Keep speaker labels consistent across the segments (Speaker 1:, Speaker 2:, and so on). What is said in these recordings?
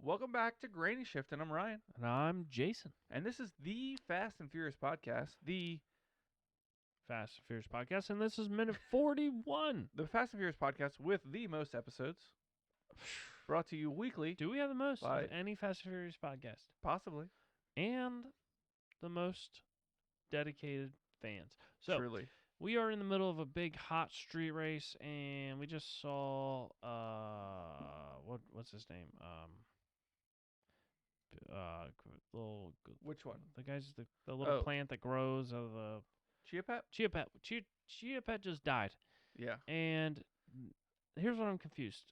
Speaker 1: Welcome back to Granny Shift, and I'm Ryan.
Speaker 2: And I'm Jason.
Speaker 1: And this is the Fast and Furious podcast, the
Speaker 2: Fast and Furious podcast, and this is minute 41.
Speaker 1: Fast and Furious podcast with the most episodes, brought to you weekly,
Speaker 2: Do we have the most
Speaker 1: by-
Speaker 2: of any Fast and Furious podcast?
Speaker 1: possibly,
Speaker 2: And the most dedicated fans. So,
Speaker 1: truly.
Speaker 2: we are in the middle of a big hot street race, and we just saw, what's his name? Little,
Speaker 1: Which one?
Speaker 2: the guy's the little
Speaker 1: Oh.
Speaker 2: plant that grows out of the
Speaker 1: Chia Pet?
Speaker 2: Chia Pet. Chia Pet just died.
Speaker 1: Yeah.
Speaker 2: And here's what I'm confused.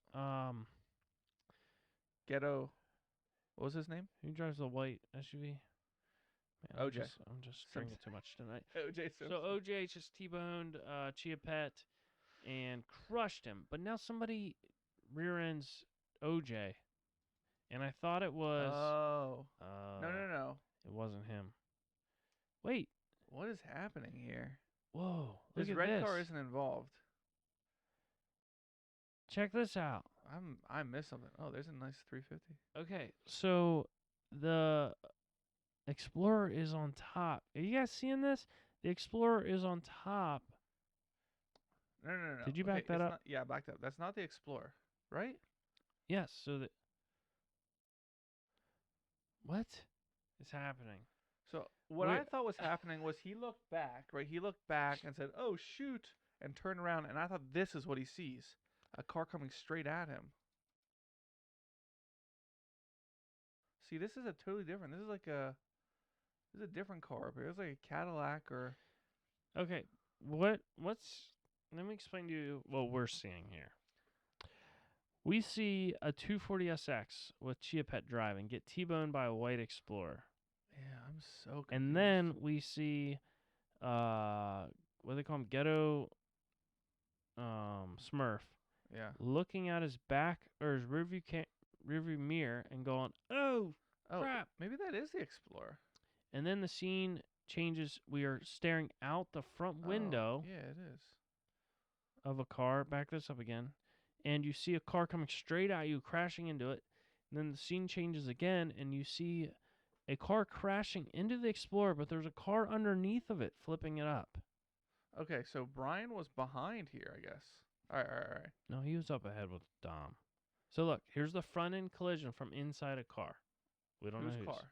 Speaker 1: Ghetto. What was his name?
Speaker 2: Who drives the white SUV? Man,
Speaker 1: OJ.
Speaker 2: I'm just drinking too much tonight.
Speaker 1: OJ Simpson.
Speaker 2: So OJ just T-boned Chia Pet and crushed him. But now somebody rear ends OJ, and I thought it was.
Speaker 1: Oh. No.
Speaker 2: It wasn't him. Wait.
Speaker 1: What is happening here?
Speaker 2: Whoa.
Speaker 1: This
Speaker 2: Look at
Speaker 1: red
Speaker 2: this.
Speaker 1: car isn't involved.
Speaker 2: Check this out.
Speaker 1: I missed something. Oh, there's a nice 350.
Speaker 2: Okay, so the Explorer is on top. Are you guys seeing this? The Explorer is on top.
Speaker 1: No.
Speaker 2: Did you
Speaker 1: Okay,
Speaker 2: back that
Speaker 1: it's
Speaker 2: up?
Speaker 1: not- yeah, backed up. That's not the Explorer, right?
Speaker 2: Yes, so that. What is happening?
Speaker 1: So what
Speaker 2: Wait.
Speaker 1: I thought was happening was he looked back, right? He looked back and said, "Oh shoot," and turned around, and I thought this is what he sees: a car coming straight at him. See, this is a totally different. This is a different car. But it was like a Cadillac or.
Speaker 2: Okay, what's let me explain to you what we're seeing here. We see a 240SX with Chia Pet driving get T-boned by a white Explorer.
Speaker 1: Yeah, I'm so confused.
Speaker 2: And then we see what do they call him? Ghetto Smurf
Speaker 1: Yeah.
Speaker 2: looking at his back or his rearview mirror and going, "Oh,
Speaker 1: Oh,
Speaker 2: crap."
Speaker 1: maybe that is the Explorer.
Speaker 2: And then the scene changes. We are staring out the front window
Speaker 1: Oh, yeah, it is.
Speaker 2: of a car. Back this up again. And you see a car coming straight at you, crashing into it. And then the scene changes again, and you see a car crashing into the Explorer, but there's a car underneath of it, flipping it up.
Speaker 1: Okay, so Brian was behind here, I guess. All right.
Speaker 2: No, he was up ahead with Dom. So look, here's the front end collision from inside a car. We don't know
Speaker 1: Whose
Speaker 2: whose.
Speaker 1: car?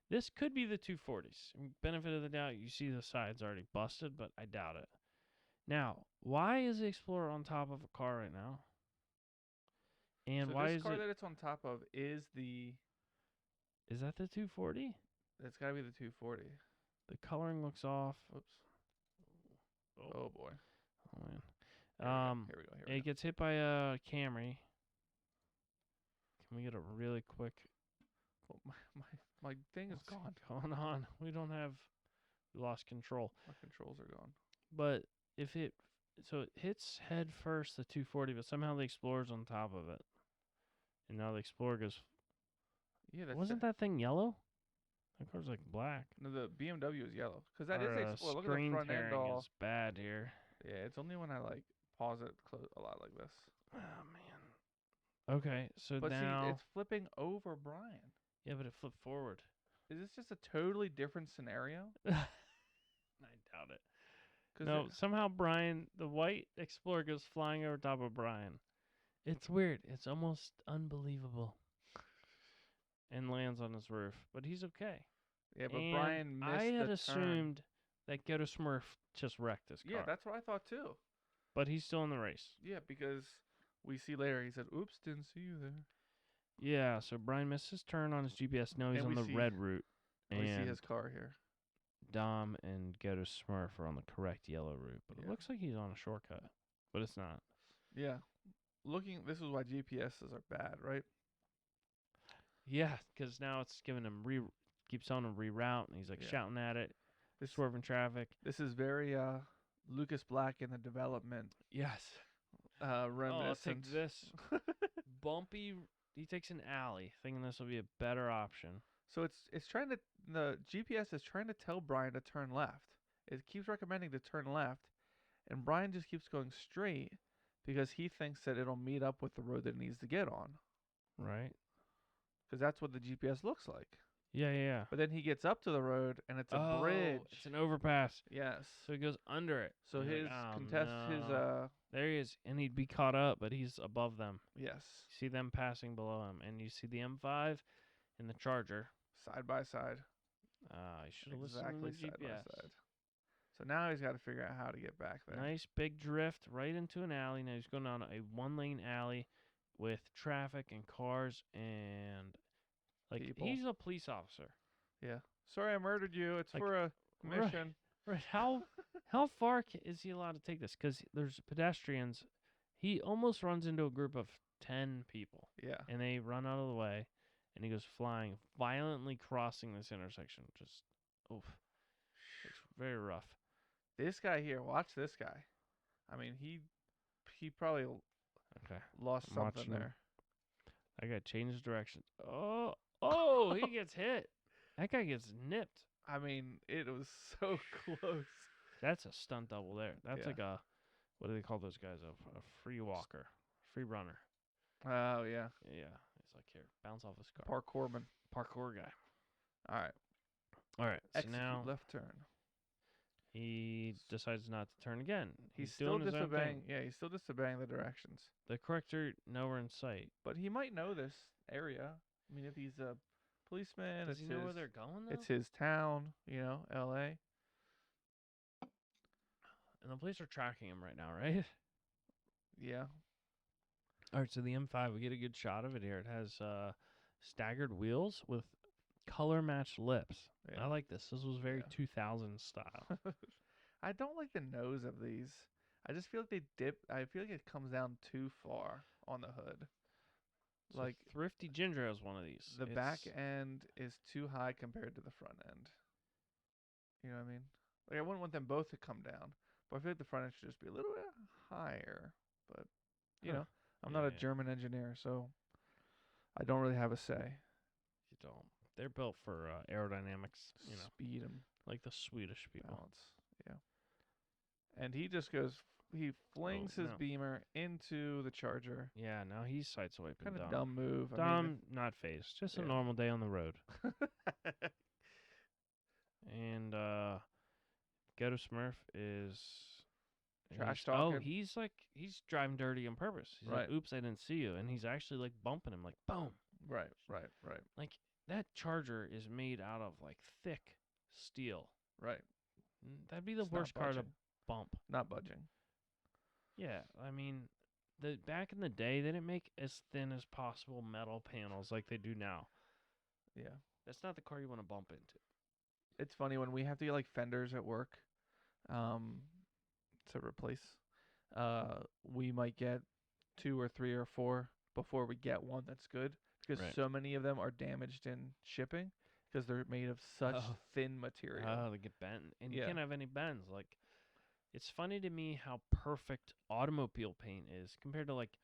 Speaker 2: This could be the 240s. Benefit of the doubt, you see the sides already busted, but I doubt it. Now, why is the Explorer on top of a car right now? And
Speaker 1: So
Speaker 2: why
Speaker 1: this
Speaker 2: is
Speaker 1: car
Speaker 2: it?
Speaker 1: that it's on top of is the.
Speaker 2: Is that the 240?
Speaker 1: That's got to be the 240.
Speaker 2: The coloring looks off.
Speaker 1: Whoops.
Speaker 2: Oh,
Speaker 1: Oh boy.
Speaker 2: oh man.
Speaker 1: Here we go.
Speaker 2: It gets hit by a Camry. Can we get a really quick?
Speaker 1: Oh, my thing is
Speaker 2: What's
Speaker 1: gone.
Speaker 2: going on? We lost control.
Speaker 1: My controls are gone.
Speaker 2: But if it hits head first the 240, but somehow the Explorer's on top of it, and now the Explorer goes.
Speaker 1: Yeah, that's
Speaker 2: Wasn't that thing yellow? That car's like black.
Speaker 1: No, the BMW is yellow because that is
Speaker 2: Our,
Speaker 1: the Explorer. Look at the
Speaker 2: screen
Speaker 1: front end
Speaker 2: tearing
Speaker 1: all.
Speaker 2: is bad here.
Speaker 1: Yeah, it's only when I like pause it a lot like this.
Speaker 2: Oh man. Okay, so
Speaker 1: But
Speaker 2: now
Speaker 1: see, it's flipping over Brian.
Speaker 2: yeah, but it flipped forward.
Speaker 1: Is this just a totally different scenario?
Speaker 2: I doubt it.
Speaker 1: 'Cause
Speaker 2: No,
Speaker 1: it-
Speaker 2: somehow Brian, the white Explorer goes flying over top of Brian. It's weird. It's almost unbelievable. And lands on his roof, but he's okay.
Speaker 1: yeah, but
Speaker 2: And
Speaker 1: Brian missed
Speaker 2: I had
Speaker 1: the
Speaker 2: assumed
Speaker 1: turn.
Speaker 2: that Ghetto Smurf just wrecked his car.
Speaker 1: Yeah, that's what I thought too.
Speaker 2: But he's still in the race.
Speaker 1: Yeah, because we see later he said, "Oops, didn't see you there."
Speaker 2: Yeah, so Brian missed his turn on his GPS. Now he's
Speaker 1: And
Speaker 2: on
Speaker 1: we
Speaker 2: the
Speaker 1: see-
Speaker 2: red route.
Speaker 1: We see
Speaker 2: And
Speaker 1: his car here.
Speaker 2: Dom and Ghetto Smurf are on the correct yellow route. But it
Speaker 1: Yeah.
Speaker 2: looks like he's on a shortcut. But it's not.
Speaker 1: Yeah, this is why GPSs are bad, right?
Speaker 2: Yeah, because now it's giving him keeps telling him reroute, and he's like
Speaker 1: Yeah.
Speaker 2: shouting at it,
Speaker 1: This
Speaker 2: swerving traffic.
Speaker 1: This is very Lucas Black in the development
Speaker 2: Yes. Oh, I'll
Speaker 1: reminiscent.
Speaker 2: take this. Bumpy. He takes an alley, thinking this will be a better option.
Speaker 1: So it's trying to the GPS is trying to tell Brian to turn left. It keeps recommending to turn left, and Brian just keeps going straight because he thinks that it'll meet up with the road that it needs to get on.
Speaker 2: Right.
Speaker 1: because that's what the GPS looks like.
Speaker 2: Yeah, yeah, yeah.
Speaker 1: But then he gets up to the road and it's a bridge.
Speaker 2: It's an overpass.
Speaker 1: Yes.
Speaker 2: So he goes under it.
Speaker 1: So
Speaker 2: And you're
Speaker 1: his
Speaker 2: like, oh,
Speaker 1: contest his
Speaker 2: no. There he is, and he'd be caught up, but he's above them.
Speaker 1: yes,
Speaker 2: You see them passing below him, and you see the M5 and the Charger.
Speaker 1: side by side.
Speaker 2: I should have listened
Speaker 1: Exactly
Speaker 2: to the
Speaker 1: side by
Speaker 2: GPS.
Speaker 1: side. So now he's got to figure out how to get back there.
Speaker 2: Nice big drift right into an alley. Now he's going down a one-lane alley with traffic and cars and like
Speaker 1: People.
Speaker 2: he's a police officer.
Speaker 1: Yeah. Sorry I murdered you. It's
Speaker 2: Like,
Speaker 1: for a mission.
Speaker 2: Right? How far is he allowed to take this? Because there's pedestrians. He almost runs into a group of 10 people,
Speaker 1: Yeah.
Speaker 2: and they run out of the way, and he goes flying, violently crossing this intersection. Just oof, it's very rough.
Speaker 1: This guy here, watch this guy. I mean, he probably
Speaker 2: Okay.
Speaker 1: lost
Speaker 2: I'm
Speaker 1: something
Speaker 2: watching him.
Speaker 1: there.
Speaker 2: I got to change direction. Oh, he gets hit. That guy gets nipped.
Speaker 1: I mean, it was so close.
Speaker 2: That's a stunt double there. That's
Speaker 1: Yeah.
Speaker 2: like a, what do they call those guys? A free walker, free runner.
Speaker 1: Oh, yeah.
Speaker 2: Yeah. He's like, here, bounce off this car.
Speaker 1: Parkourman.
Speaker 2: Parkour guy.
Speaker 1: All right.
Speaker 2: All right. So
Speaker 1: Execute
Speaker 2: now
Speaker 1: left turn.
Speaker 2: he decides not to turn again.
Speaker 1: He's still
Speaker 2: doing his own
Speaker 1: disobeying.
Speaker 2: thing.
Speaker 1: Yeah, he's still disobeying the directions.
Speaker 2: The corrector nowhere in sight.
Speaker 1: But he might know this area. I mean, if he's a policeman,
Speaker 2: Does
Speaker 1: it's
Speaker 2: he know where
Speaker 1: his,
Speaker 2: they're going though?
Speaker 1: it's his town, L.A.
Speaker 2: And the police are tracking him right now, right?
Speaker 1: Yeah.
Speaker 2: All right, so the M5, we get a good shot of it here. It has staggered wheels with color matched lips.
Speaker 1: Yeah.
Speaker 2: I like this. This was very
Speaker 1: Yeah.
Speaker 2: 2000s style.
Speaker 1: I don't like the nose of these. I just feel like they dip. I feel like it comes down too far on the hood.
Speaker 2: So
Speaker 1: Like
Speaker 2: Thrifty Ginger has one of these.
Speaker 1: the back end is too high compared to the front end. You know what I mean? Like I wouldn't want them both to come down, but I feel like the front end should just be a little bit higher. But you
Speaker 2: Huh.
Speaker 1: know, I'm
Speaker 2: Yeah,
Speaker 1: not a
Speaker 2: yeah.
Speaker 1: German engineer, so I don't really have a say.
Speaker 2: You don't. They're built for aerodynamics,
Speaker 1: Speed and
Speaker 2: like the Swedish people.
Speaker 1: balance. Yeah. And he just goes. He flings his
Speaker 2: no.
Speaker 1: Beamer into the Charger.
Speaker 2: Yeah, now he's sideswiping.
Speaker 1: Kind of dumb move.
Speaker 2: Dumb, not phased. Just a
Speaker 1: Yeah.
Speaker 2: normal day on the road.
Speaker 1: I mean,
Speaker 2: And Ghetto Smurf is
Speaker 1: Trash
Speaker 2: he's- Oh,
Speaker 1: talking.
Speaker 2: he's driving dirty on purpose. He's
Speaker 1: Right.
Speaker 2: like, "Oops, I didn't see you," and he's actually like bumping him, like boom.
Speaker 1: right.
Speaker 2: Like that Charger is made out of like thick steel. That'd be the
Speaker 1: It's not
Speaker 2: worst car to
Speaker 1: budging.
Speaker 2: bump.
Speaker 1: Not budging.
Speaker 2: Yeah, I mean, back in the day, they didn't make as thin as possible metal panels like they do now.
Speaker 1: Yeah.
Speaker 2: That's not the car you want to bump into.
Speaker 1: It's funny when we have to get like fenders at work, to replace. We might get 2 or 3 or 4 before we get one that's good because
Speaker 2: Right.
Speaker 1: so many of them are damaged in shipping because they're made of such
Speaker 2: Oh.
Speaker 1: thin material.
Speaker 2: Oh, they get bent, and you
Speaker 1: Yeah.
Speaker 2: can't have any bends. Like, it's funny to me how perfect automobile paint is compared to like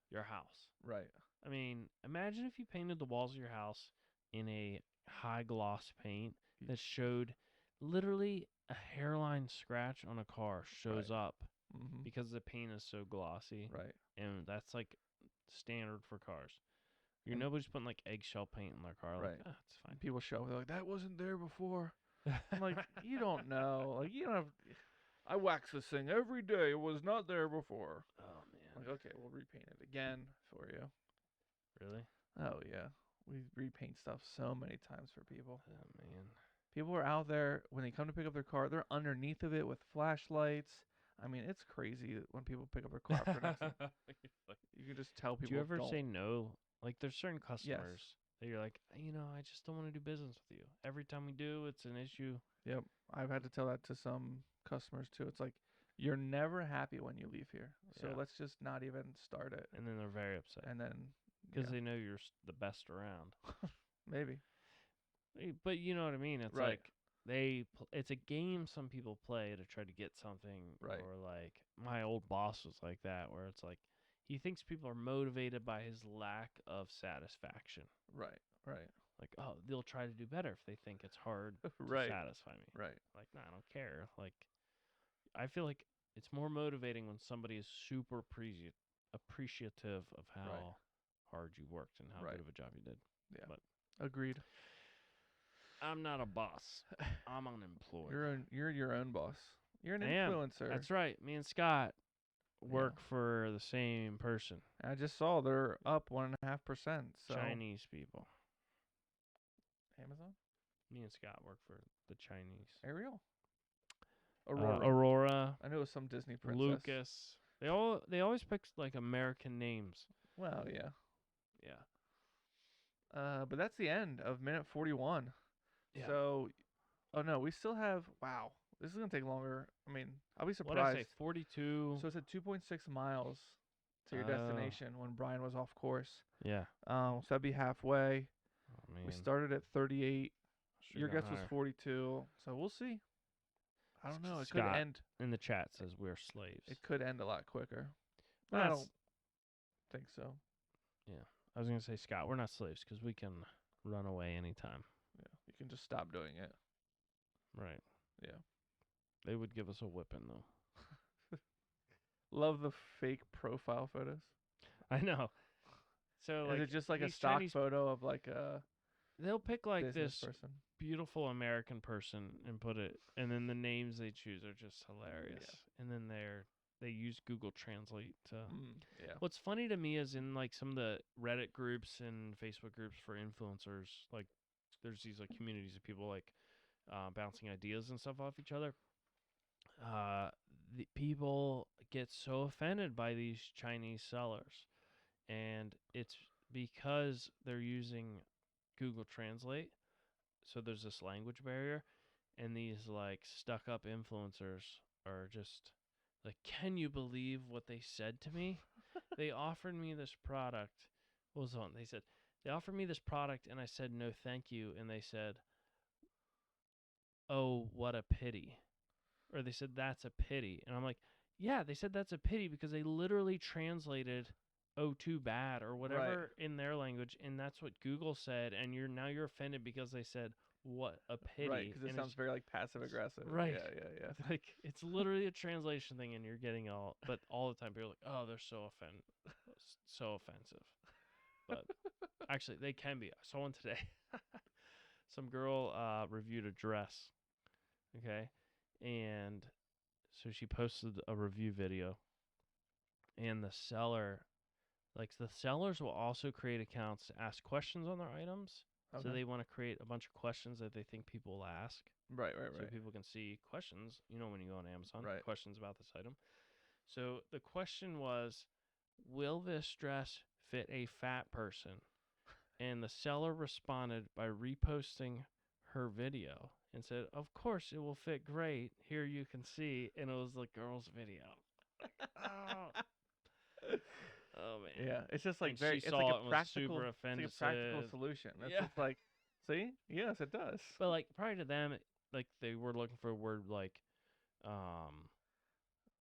Speaker 2: your house.
Speaker 1: Right.
Speaker 2: I mean, imagine if you painted the walls of your house in a high gloss paint that showed literally a hairline scratch on a car shows up
Speaker 1: Mm-hmm.
Speaker 2: because the paint is so glossy,
Speaker 1: Right.
Speaker 2: and that's like standard for cars.
Speaker 1: And-
Speaker 2: Nobody's putting like eggshell paint in their car. Like,
Speaker 1: Right.
Speaker 2: it's fine.
Speaker 1: People show up, they're like, that wasn't there before. I'm like, you don't know. Like, you don't have. I wax this thing every day. It was not there before.
Speaker 2: Oh man,
Speaker 1: Like, okay, we'll repaint it again for you.
Speaker 2: really?
Speaker 1: Oh yeah, we repaint stuff so many times for people.
Speaker 2: Oh man.
Speaker 1: People are out there when they come to pick up their car. They're underneath of it with flashlights. I mean, it's crazy when people pick up their car for nothing. You can just tell people.
Speaker 2: Do you ever
Speaker 1: don't.
Speaker 2: say no? Like, there's certain customers that you're like, I just don't want to do business with you. Every time we do, it's an issue.
Speaker 1: Yep, I've had to tell that to some customers too. It's like you're never happy when you leave here, so
Speaker 2: Yeah.
Speaker 1: let's just not even start it.
Speaker 2: And then they're very upset
Speaker 1: And then
Speaker 2: because
Speaker 1: yeah,
Speaker 2: they know you're the best around.
Speaker 1: maybe
Speaker 2: But you know what I mean? It's
Speaker 1: Right.
Speaker 2: like it's a game some people play to try to get something.
Speaker 1: Right.
Speaker 2: Or like my old boss was like that, where it's like he thinks people are motivated by his lack of satisfaction.
Speaker 1: right.
Speaker 2: Like, oh, they'll try to do better if they think it's hard
Speaker 1: Right.
Speaker 2: to satisfy me.
Speaker 1: Right.
Speaker 2: Like, no, I don't care. Like, I feel like it's more motivating when somebody is super appreciative of how hard you worked and how
Speaker 1: Right.
Speaker 2: good of a job you did.
Speaker 1: Yeah.
Speaker 2: But
Speaker 1: Agreed.
Speaker 2: I'm not a boss. I'm unemployed.
Speaker 1: You're your own boss. You're an
Speaker 2: I am.
Speaker 1: influencer.
Speaker 2: That's right. Me and Scott
Speaker 1: Yeah.
Speaker 2: work for the same person.
Speaker 1: I just saw they're up 1.5%. So
Speaker 2: Chinese people.
Speaker 1: Amazon,
Speaker 2: Me and Scott work for the Chinese.
Speaker 1: Ariel, Aurora.
Speaker 2: Aurora,
Speaker 1: I knew it was some Disney princess.
Speaker 2: Lucas. They always pick like American names.
Speaker 1: Well, yeah.
Speaker 2: Yeah.
Speaker 1: But that's the end of minute 41.
Speaker 2: Yeah.
Speaker 1: So, oh no, we still have. Wow, this is gonna take longer. I mean, I'll be
Speaker 2: What did I say?
Speaker 1: surprised.
Speaker 2: 42.
Speaker 1: So it's at 2.6 miles to your
Speaker 2: Oh.
Speaker 1: destination when Brian was off course.
Speaker 2: Yeah.
Speaker 1: So that'd be halfway.
Speaker 2: Oh man.
Speaker 1: We started at 38.
Speaker 2: Should've
Speaker 1: Your
Speaker 2: gone
Speaker 1: guess was
Speaker 2: higher.
Speaker 1: 42. So we'll see. I don't know. It could
Speaker 2: Scott
Speaker 1: end.
Speaker 2: in the chat says we're slaves.
Speaker 1: It could end a lot quicker. I
Speaker 2: That's-
Speaker 1: don't think so.
Speaker 2: I was gonna say, Scott, we're not slaves because we can run away anytime.
Speaker 1: Yeah, you can just stop doing it.
Speaker 2: Right.
Speaker 1: Yeah.
Speaker 2: They would give us a whipping though.
Speaker 1: Love the fake profile photos.
Speaker 2: I know. So like,
Speaker 1: Is it just like a
Speaker 2: these
Speaker 1: stock
Speaker 2: Chinese,
Speaker 1: photo of like a
Speaker 2: they'll pick like
Speaker 1: business
Speaker 2: this
Speaker 1: person?
Speaker 2: beautiful American person and put it, and then the names they choose are just hilarious.
Speaker 1: Yeah.
Speaker 2: And then they use Google Translate to.
Speaker 1: Yeah.
Speaker 2: What's funny to me is in like some of the Reddit groups and Facebook groups for influencers, like there's these like communities of people like bouncing ideas and stuff off each other. The people get so offended by these Chinese sellers, and it's because they're using Google Translate. So there's this language barrier, and these like stuck up influencers are just like, can you believe what they said to me? They offered me this product. What was on? They said they offered me this product, and I said no, thank you. And they said, oh, what a pity. Or they said that's a pity. And I'm like, yeah, they said that's a pity because they literally translated oh, too bad or whatever in their language, and that's what Google said, and you're offended because they said what a pity.
Speaker 1: Right, because it
Speaker 2: and
Speaker 1: sounds very like passive aggressive.
Speaker 2: Right.
Speaker 1: Yeah.
Speaker 2: like it's literally a translation thing, and you're getting all the time people are like, oh, they're so offensive. But actually, they can be. I saw one today. Some girl reviewed a dress. Okay, and so she posted a review video, and the sellers will also create accounts to ask questions on their items.
Speaker 1: Okay.
Speaker 2: So they want to create a bunch of questions that they think people will ask.
Speaker 1: Right.
Speaker 2: So people can see questions, when you go on Amazon,
Speaker 1: Right.
Speaker 2: questions about this item. So the question was, will this dress fit a fat person? And the seller responded by reposting her video and said, of course it will fit great. Here you can see. And it was the girl's video. Oh man.
Speaker 1: Yeah, it's just like
Speaker 2: And
Speaker 1: very.
Speaker 2: she
Speaker 1: It's
Speaker 2: saw
Speaker 1: like
Speaker 2: it
Speaker 1: a
Speaker 2: and was
Speaker 1: practical.
Speaker 2: super
Speaker 1: It's like
Speaker 2: offended.
Speaker 1: a practical solution. It's
Speaker 2: Yeah.
Speaker 1: just like, see, yes, it does.
Speaker 2: But like prior to them, like they were looking for a word like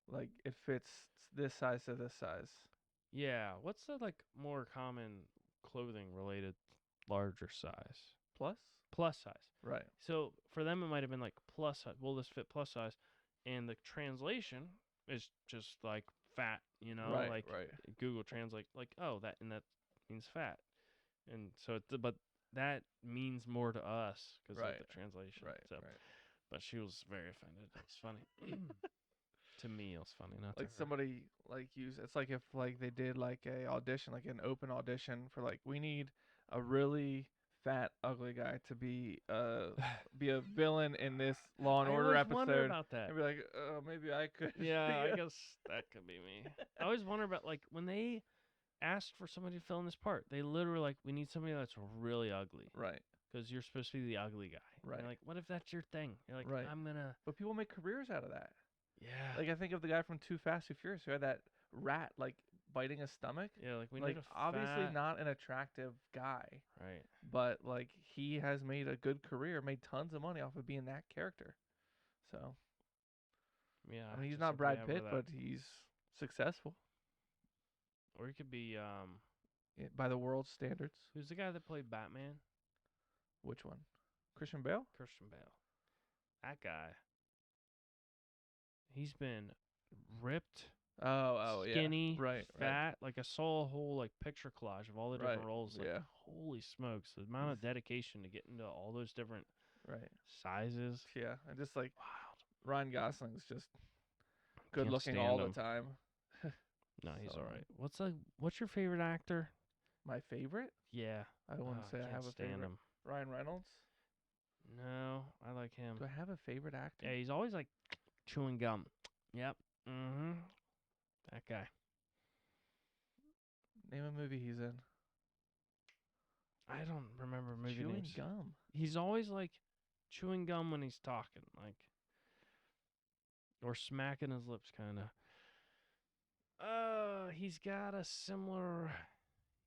Speaker 1: Like it fits this size to this size.
Speaker 2: yeah, what's the like more common clothing related larger size?
Speaker 1: Plus.
Speaker 2: Plus size.
Speaker 1: Right.
Speaker 2: So for them it might have been like plus size. Will this fit plus size? And the translation is just like fat,
Speaker 1: Right.
Speaker 2: like
Speaker 1: Right.
Speaker 2: Google Translate like, oh, that means fat. And so but that means more to us because
Speaker 1: Right.
Speaker 2: of the translation.
Speaker 1: Right.
Speaker 2: So
Speaker 1: Right.
Speaker 2: but she was very offended. It was funny. To me, it was funny. Not
Speaker 1: Like
Speaker 2: to her.
Speaker 1: somebody like use. It's like if like they did like a audition, like an open audition for like we need a really fat ugly guy to be a villain in this Law and
Speaker 2: I
Speaker 1: Order
Speaker 2: always wonder
Speaker 1: episode.
Speaker 2: about that.
Speaker 1: And be like, maybe I could.
Speaker 2: Yeah, I guess that could be me. I always wonder about like when they asked for somebody to fill in this part, they literally like, we need somebody that's really ugly
Speaker 1: Right.
Speaker 2: because you're supposed to be the ugly guy.
Speaker 1: Right.
Speaker 2: And like, what if that's your thing? You're like,
Speaker 1: Right.
Speaker 2: I'm gonna.
Speaker 1: But people make careers out of that.
Speaker 2: Yeah.
Speaker 1: Like I think of the guy from Too Fast Too Furious who had that rat like biting his stomach.
Speaker 2: Yeah, like we
Speaker 1: Like
Speaker 2: need a
Speaker 1: obviously
Speaker 2: fat-
Speaker 1: not an attractive guy,
Speaker 2: Right.
Speaker 1: but like he has made a good career, made tons of money off of being that character. So
Speaker 2: Yeah.
Speaker 1: I mean, he's
Speaker 2: just
Speaker 1: not
Speaker 2: like we
Speaker 1: Brad
Speaker 2: have
Speaker 1: Pitt,
Speaker 2: that.
Speaker 1: but he's successful
Speaker 2: Or he could be
Speaker 1: by the world's standards.
Speaker 2: who's the guy that played Batman?
Speaker 1: Which one? Christian Bale?
Speaker 2: Christian Bale. That guy. He's been ripped
Speaker 1: Oh, yeah.
Speaker 2: Skinny,
Speaker 1: Right, right,
Speaker 2: fat. Like I saw a whole like picture collage of all the
Speaker 1: right.
Speaker 2: different roles. Like
Speaker 1: Yeah.
Speaker 2: holy smokes, the amount
Speaker 1: He's
Speaker 2: of dedication to get into all those different
Speaker 1: right.
Speaker 2: sizes.
Speaker 1: Yeah, and just like
Speaker 2: Wild.
Speaker 1: Ryan Gosling's just good
Speaker 2: Can't
Speaker 1: looking all
Speaker 2: stand
Speaker 1: the
Speaker 2: him.
Speaker 1: time.
Speaker 2: No, he's
Speaker 1: So
Speaker 2: all right. What's your favorite actor?
Speaker 1: my favorite?
Speaker 2: Yeah.
Speaker 1: I wouldn't say I
Speaker 2: Can't
Speaker 1: have a
Speaker 2: stand
Speaker 1: favorite.
Speaker 2: him.
Speaker 1: Ryan Reynolds.
Speaker 2: No, I like him.
Speaker 1: Do I have a favorite actor?
Speaker 2: Yeah, he's always like chewing gum. Yep. Mm-hmm. That guy.
Speaker 1: Name a movie he's in.
Speaker 2: I don't remember movie
Speaker 1: Chewing
Speaker 2: names.
Speaker 1: gum.
Speaker 2: He's always like chewing gum when he's talking, like or smacking his lips, kind of. He's got a similar.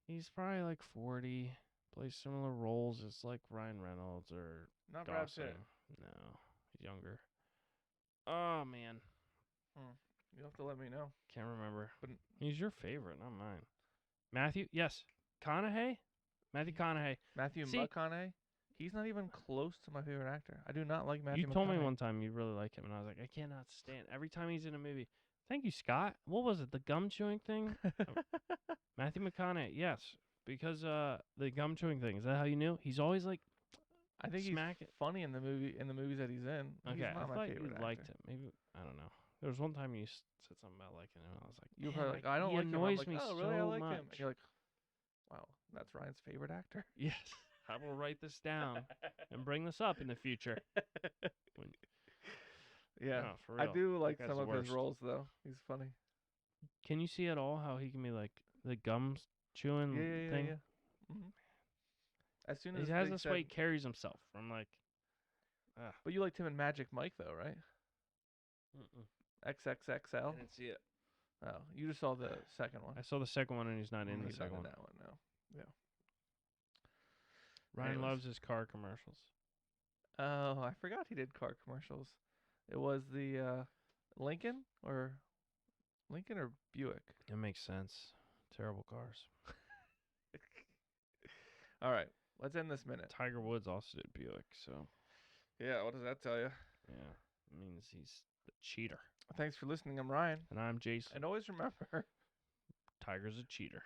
Speaker 2: He's probably like 40. Plays similar roles as like Ryan Reynolds or
Speaker 1: Not Brad
Speaker 2: Dawson.
Speaker 1: Pitt.
Speaker 2: No, he's younger. Oh man,
Speaker 1: You'll have to let me know.
Speaker 2: can't remember.
Speaker 1: But
Speaker 2: He's your favorite, not mine. Matthew, yes, Conaughey, Matthew Conaughey.
Speaker 1: Matthew
Speaker 2: See-
Speaker 1: McConaughey. He's not even close to my favorite actor. I do not like Matthew
Speaker 2: You told me
Speaker 1: McConaughey.
Speaker 2: one time you really like him, and I was like, I cannot stand every time he's in a movie. Thank you, Scott. What was it? The gum chewing thing? Matthew McConaughey, yes, because the gum chewing thing. Is that how you knew? He's always like,
Speaker 1: I think
Speaker 2: smack
Speaker 1: he's
Speaker 2: it.
Speaker 1: funny in the movies that he's in.
Speaker 2: Okay,
Speaker 1: He's
Speaker 2: I
Speaker 1: not my
Speaker 2: thought
Speaker 1: favorite
Speaker 2: you
Speaker 1: actor.
Speaker 2: liked him. Maybe I don't know. There was one time you said something about liking him, and I was like,
Speaker 1: You were
Speaker 2: "Man,
Speaker 1: probably like, I don't
Speaker 2: he
Speaker 1: like him. I'm
Speaker 2: annoys
Speaker 1: like,
Speaker 2: me
Speaker 1: oh,
Speaker 2: so
Speaker 1: really? I like
Speaker 2: much."
Speaker 1: him. And you're like, wow, that's Ryan's favorite actor.
Speaker 2: Yes, I will write this down and bring this up in the future.
Speaker 1: Yeah,
Speaker 2: No, for
Speaker 1: I
Speaker 2: real.
Speaker 1: do like
Speaker 2: guy's
Speaker 1: some
Speaker 2: the
Speaker 1: of his
Speaker 2: worst.
Speaker 1: roles though. He's funny.
Speaker 2: Can you see at all how he can be like the gums chewing thing?
Speaker 1: Yeah. As soon
Speaker 2: He
Speaker 1: as
Speaker 2: has
Speaker 1: they
Speaker 2: this
Speaker 1: said,
Speaker 2: way he carries himself. I'm like,
Speaker 1: but you liked him in Magic Mike though, right? XXXL.
Speaker 2: I didn't see it.
Speaker 1: Oh, you just saw the second one.
Speaker 2: I saw the second one, and he's not in the
Speaker 1: He's not
Speaker 2: second
Speaker 1: in
Speaker 2: one.
Speaker 1: that one. No. Yeah.
Speaker 2: Ryan
Speaker 1: Anyways.
Speaker 2: loves his car commercials.
Speaker 1: Oh, I forgot he did car commercials. It was the Lincoln or Buick.
Speaker 2: It makes sense. Terrible cars.
Speaker 1: All right, let's end this minute.
Speaker 2: Tiger Woods also did Buick, so
Speaker 1: Yeah, what does that tell you?
Speaker 2: yeah, it means he's a cheater.
Speaker 1: Thanks for listening. I'm Ryan.
Speaker 2: And I'm Jason.
Speaker 1: And always remember,
Speaker 2: Tiger's a cheater.